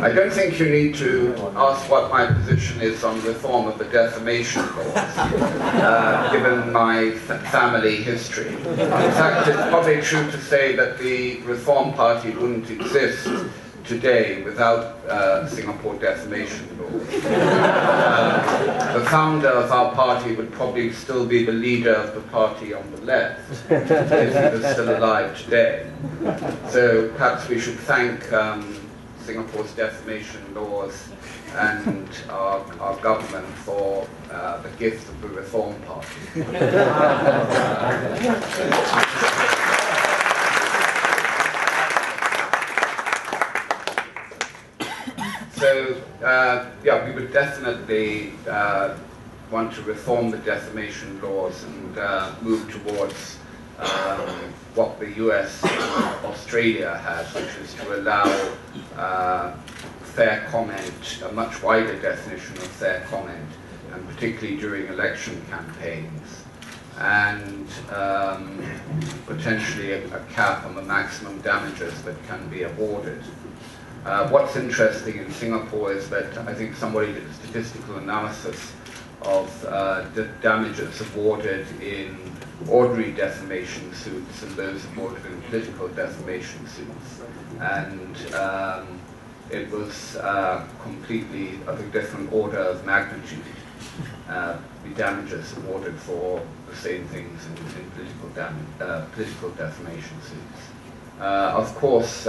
I don't think you need to ask what my position is on reform of the defamation laws, given my family history. In fact, it's probably true to say that the Reform Party wouldn't exist today without Singapore defamation laws. The founder of our party would probably still be the leader of the party on the left, if he was still alive today. So perhaps we should thank Singapore's defamation laws and our government for the gift of the Reform Party. So, yeah, we would definitely want to reform the defamation laws and move towards what the US and Australia has, which is to allow fair comment, a much wider definition of fair comment, and particularly during election campaigns, and potentially a cap on the maximum damages that can be awarded. What's interesting in Singapore is that I think somebody did a statistical analysis of the damages awarded in ordinary defamation suits and those awarded in political defamation suits. And it was completely of a different order of magnitude, the damages awarded for the same things in political defamation suits. Of course,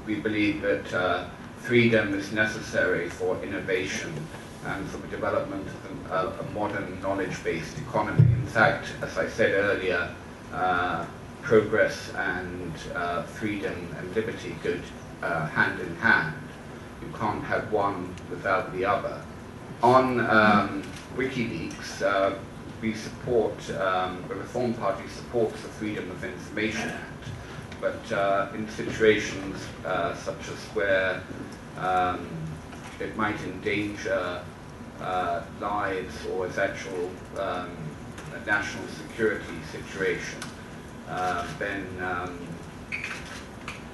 we believe that freedom is necessary for innovation and for the development of a modern knowledge-based economy. In fact, as I said earlier, progress and freedom and liberty go hand in hand. You can't have one without the other. On WikiLeaks, we support, the Reform Party supports the Freedom of Information Act. But in situations such as where it might endanger lives or is actual a national security situation, then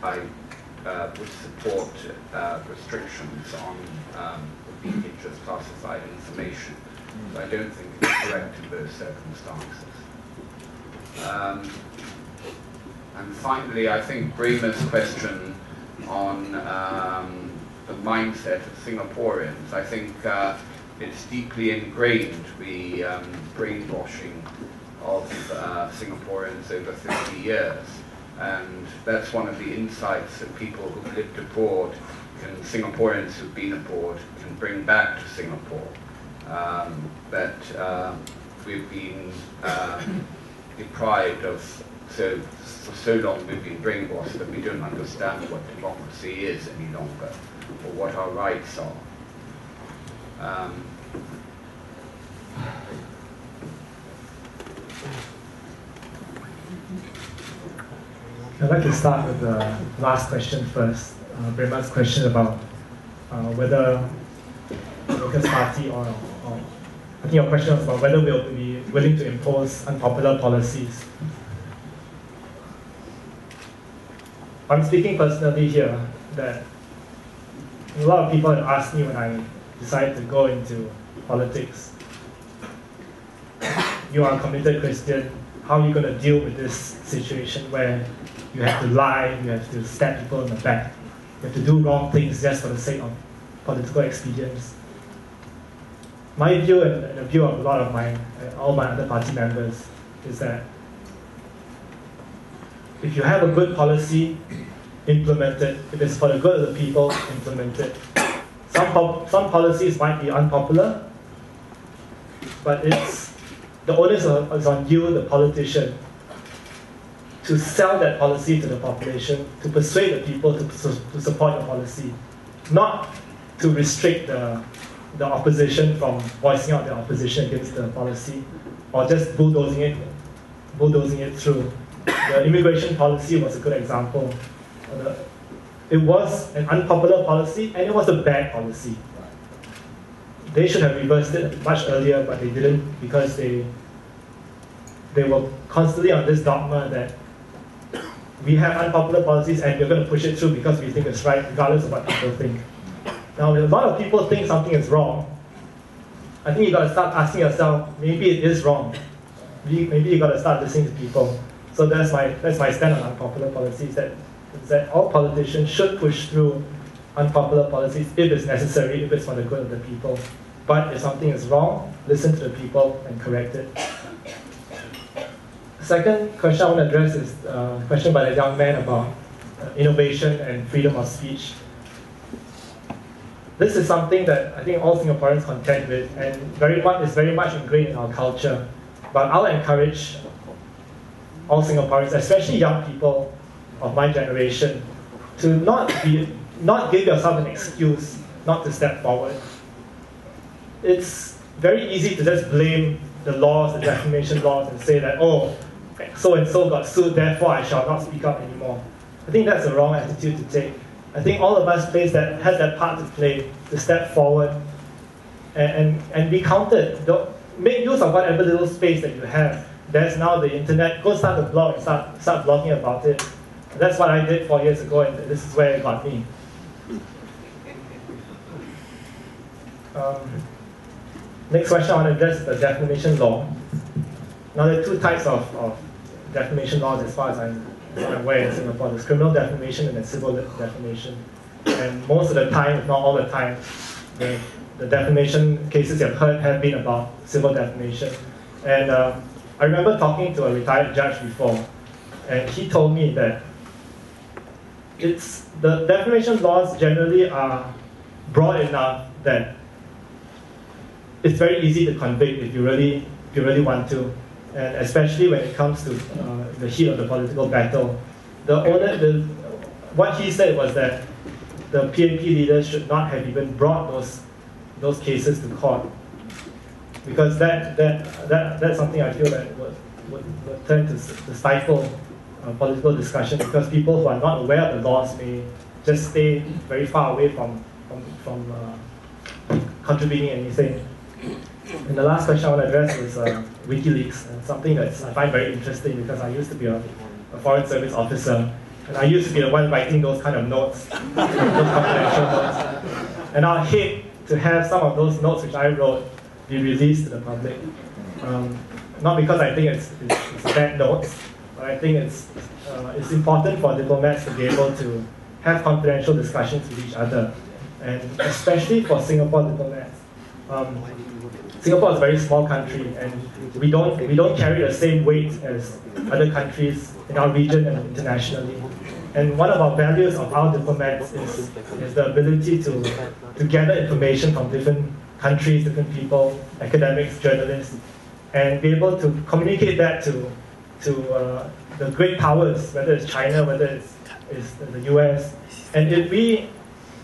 I would support restrictions on the leakage of classified information. So I don't think it's correct in those circumstances. And finally, I think Bremer's question on the mindset of Singaporeans, I think it's deeply ingrained, the brainwashing of Singaporeans over 50 years. And that's one of the insights that people who've lived abroad, and Singaporeans who've been abroad, can bring back to Singapore. That we've been deprived of, for so long we've been brainwashed that we don't understand what democracy is any longer, or what our rights are. I'd like to start with the last question first. Bremer's question about whether the Workers' Party or I think your question was about whether we'll be willing to impose unpopular policies. I'm speaking personally here that a lot of people have asked me when I decided to go into politics, you are a committed Christian, how are you going to deal with this situation where you have to lie, you have to stab people in the back, you have to do wrong things just for the sake of political expedience? My view and the view of a lot of all my other party members is that if you have a good policy, implement it. If it's for the good of the people, implement it. Some policies might be unpopular, but the onus is on you, the politician, to sell that policy to the population, to persuade the people to support your policy, not to restrict the opposition from voicing out their opposition against the policy, or just bulldozing it through. The immigration policy was a good example. It was an unpopular policy, and it was a bad policy. They should have reversed it much earlier, but they didn't, because they were constantly on this dogma that we have unpopular policies and we're going to push it through because we think it's right, regardless of what people think. Now, if a lot of people think something is wrong, I think you got to start asking yourself, maybe it is wrong. Maybe you got to start listening to people. So that's my stand on unpopular policies. That all politicians should push through unpopular policies if it's necessary, if it's for the good of the people. But if something is wrong, listen to the people and correct it. The second question I want to address is a question by the young man about innovation and freedom of speech. This is something that I think all Singaporeans contend with, and is very much ingrained in our culture. But I'll encourage all Singaporeans, especially young people of my generation, to not give yourself an excuse not to step forward. It's very easy to just blame the laws, the defamation laws, and say that, oh, so-and-so got sued, therefore I shall not speak up anymore. I think that's the wrong attitude to take. I think all of us has that part to play, to step forward and be counted. Make use of whatever little space that you have. There's now the internet. Go start a blog and start blogging about it. That's what I did 4 years ago, and this is where it got me. Next question I want to address is the defamation law. Now there are two types of defamation laws as far as I'm aware in Singapore. There's criminal defamation and there's civil defamation. And most of the time, if not all the time, the defamation cases you've heard have been about civil defamation. And I remember talking to a retired judge before, and he told me that the defamation laws generally are broad enough that it's very easy to convict if you really want to, and especially when it comes to the heat of the political battle. What he said was that the PAP leaders should not have even brought those cases to court, because that's something I feel that would turn to stifle political discussion, because people who are not aware of the laws may just stay very far away from contributing anything. And the last question I want to address is WikiLeaks, and something that I find very interesting because I used to be a foreign service officer, and I used to be the one writing those kind of notes, those confidential notes. And I'd hate to have some of those notes which I wrote be released to the public. Not because I think it's bad notes, but I think it's important for diplomats to be able to have confidential discussions with each other, and especially for Singapore diplomats. Singapore is a very small country, and we don't carry the same weight as other countries in our region and internationally. And one of our values of our diplomats is the ability to gather information from different countries, different people, academics, journalists, and be able to communicate that to the great powers, whether it's China, whether it's the US. And if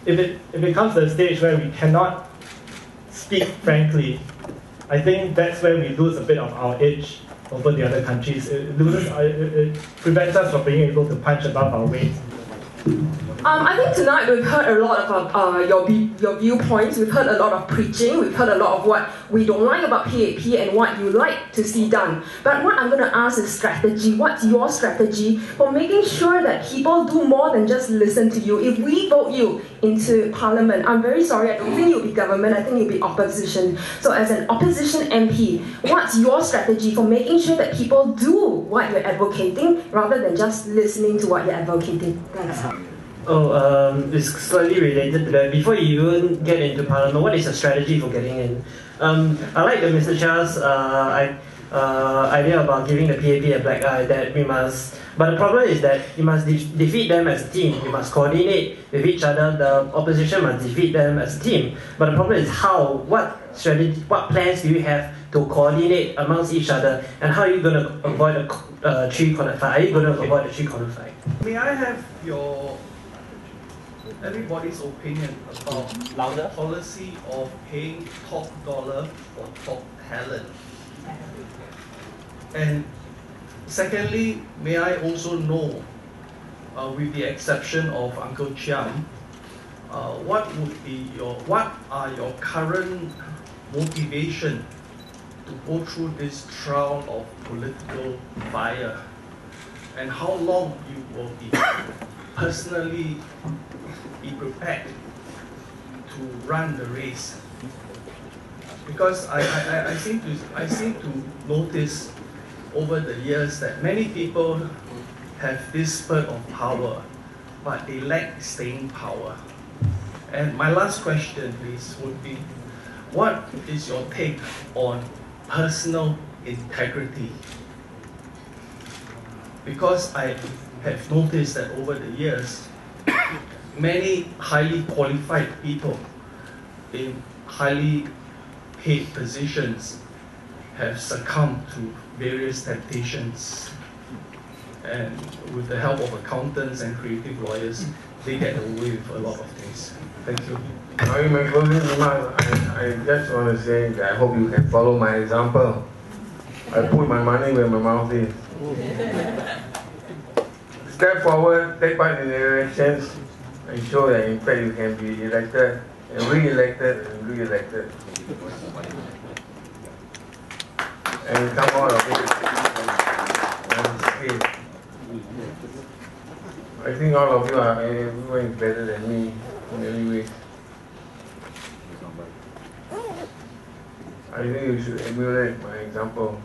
it comes to a stage where we cannot speak frankly, I think that's where we lose a bit of our edge over the other countries. It prevents us from being able to punch above our weight. I think tonight we've heard a lot about your viewpoints, we've heard a lot of preaching, we've heard a lot of what we don't like about PAP and what you like to see done. But what I'm going to ask is strategy. What's your strategy for making sure that people do more than just listen to you? If we vote you into Parliament, I'm very sorry, I don't think you'll be government, I think you'll be opposition. So as an opposition MP, what's your strategy for making sure that people do what you're advocating rather than just listening to what you're advocating? Thanks. It's slightly related to that. Before you even get into Parliament, what is your strategy for getting in? I like the Mr. Cha's idea about giving the PAP a black eye, that we must, but the problem is that you must defeat them as a team. You must coordinate with each other. The opposition must defeat them as a team. But the problem is how, what strategy, what plans do you have to coordinate amongst each other, and how are you going to avoid a three-corner fight? Are you going to avoid a three-corner fight? May I have everybody's opinion about the policy of paying top dollar for top talent? And secondly, may I also know, with the exception of Uncle Chiam, what are your current motivation to go through this trial of political fire, and how long you will be personally be prepared to to run the race? Because I seem to notice over the years that many people have this spurt of power, but they lack staying power. And my last question, please, would be, what is your take on personal integrity? Because I have noticed that over the years, many highly qualified people in highly paid positions have succumbed to various temptations, and with the help of accountants and creative lawyers, they get away with a lot of things. Thank you. In my closing remarks, I just want to say that I hope you can follow my example. I put my money where my mouth is. Step forward, take part in the elections, and show that in fact you can be elected, and re-elected, and re-elected. And come out of it unscathed. I think all of you are everyone is better than me in many ways. I think you should emulate my example.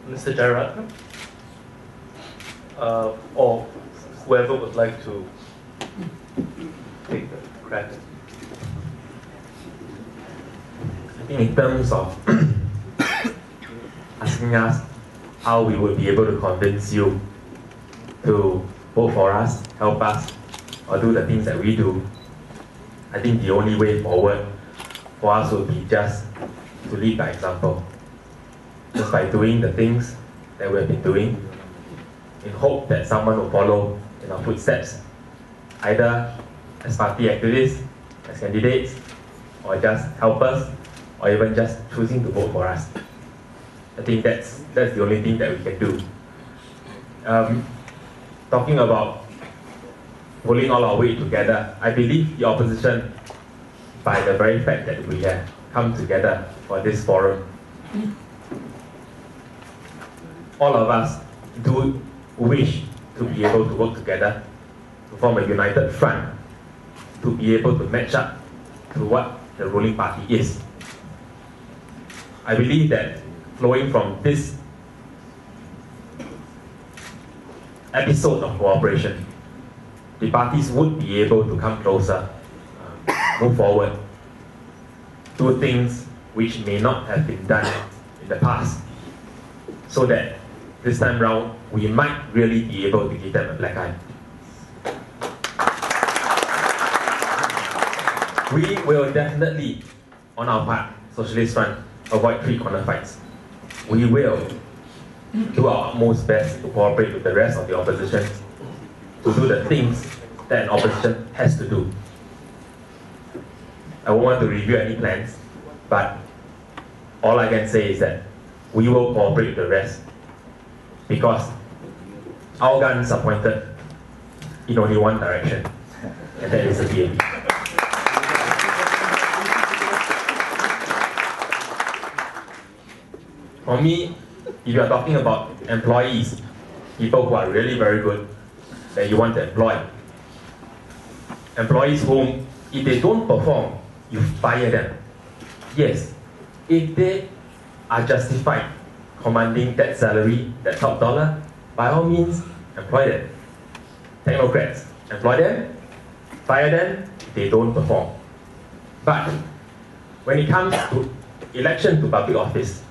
Mr. Jayaratnam, or whoever would like to take the credit. I think in terms of asking us how we would be able to convince you to vote for us, help us, or do the things that we do, I think the only way forward for us would be just to lead by example. Just by doing the things that we have been doing, in hope that someone will follow in our footsteps, either as party activists, as candidates, or just help us, or even just choosing to vote for us. I think that's the only thing that we can do. Talking about pulling all our weight together, I believe the opposition, by the very fact that we have come together for this forum, all of us do wish to be able to work together, to form a united front, to be able to match up to what the ruling party is. I believe that flowing from this episode of cooperation, the parties would be able to come closer, move forward, do things which may not have been done in the past, so that this time round we might really be able to give them a black eye. We will definitely, on our part, Socialist Front, avoid three-corner fights. We will do our utmost best to cooperate with the rest of the opposition to do the things that an opposition has to do. I won't want to review any plans, but all I can say is that we will cooperate with the rest, because our guns are pointed in only one direction, and that is the PAP. For me, if you are talking about employees, people who are really very good, that you want to employ, employees whom, if they don't perform, you fire them. Yes, if they are justified commanding that salary, that top dollar, by all means, employ them. Technocrats, employ them, fire them if they don't perform. But when it comes to election to public office,